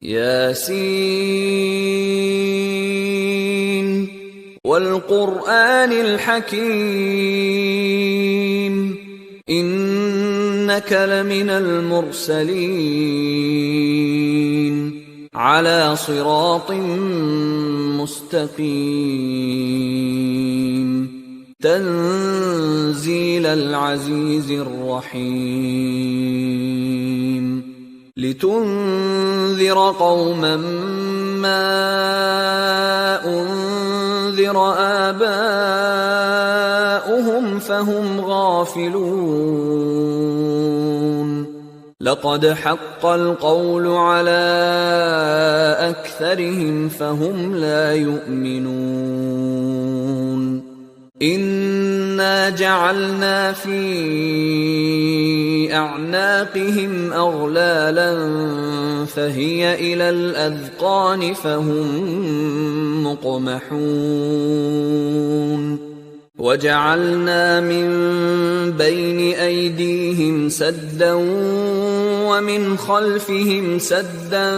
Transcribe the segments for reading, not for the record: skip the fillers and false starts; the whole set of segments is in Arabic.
ياسين والقرآن الحكيم إنك لمن المرسلين على صراط مستقيم تنزيل العزيز الرحيم لتنذر قوما ما أنذر آباؤهم فهم غافلون لقد حق القول على أكثرهم فهم لا يؤمنون إنا جعلنا في أعناقهم أغلالا فهي إلى الأذقان فهم مقمحون وجعلنا من بين أيديهم سدا ومن خلفهم سدا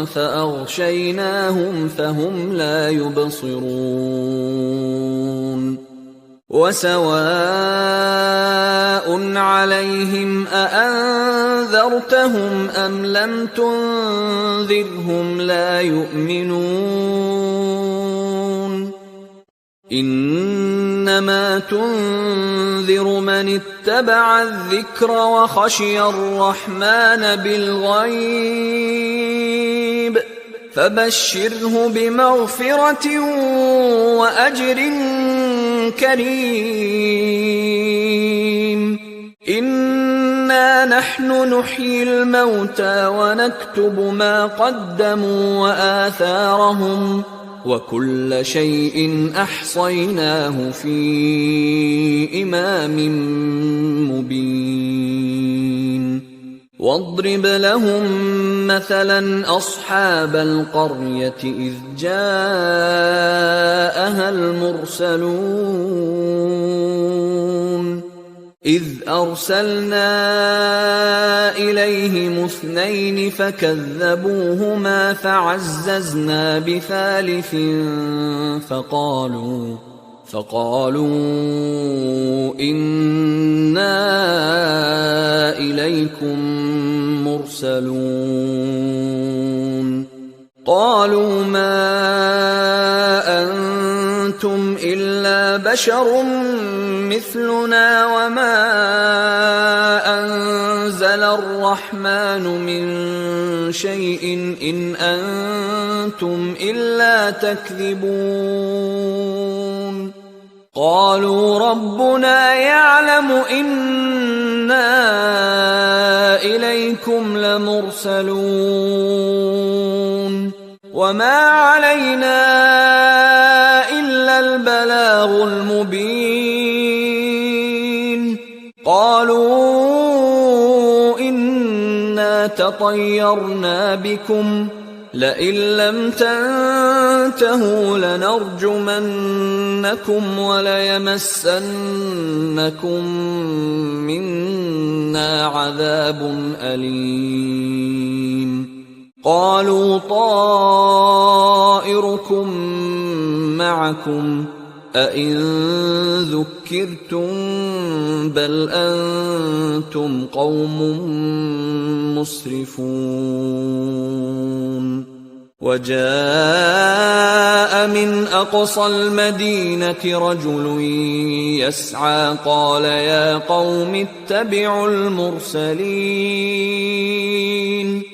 فأغشيناهم فهم لا يبصرون وسواء عليهم أأنذرتهم أم لم تنذرهم لا يؤمنون إنما تنذر من اتبع الذكر وخشي الرحمن بالغيب فبشره بمغفرة وأجر كريم إنا نحن نحيي الموتى ونكتب ما قدموا وآثارهم وكل شيء أحصيناه في إمام مبين واضرب لهم مثلا أصحاب القرية إذ جاءها المرسلون إذ أرسلنا إليهم اثنين فكذبوهما فعززنا بثالث فقالوا إنا إليكم مرسلون قالوا ما أنتم إلا بشر مثلنا وما أنزل الرحمن من شيء إن أنتم إلا تكذبون قالوا ربنا يعلم إنا إليكم لمرسلون وما علينا إلا البلاغ المبين قالوا إنا تطيرنا بكم لئن لم تنتهوا لنرجمنكم وليمسنكم منا عذاب أليم قالوا طائركم معكم أئن ذكرتم بل أنتم قوم مسرفون وجاء من أقصى المدينة رجل يسعى قال يا قوم اتبعوا المرسلين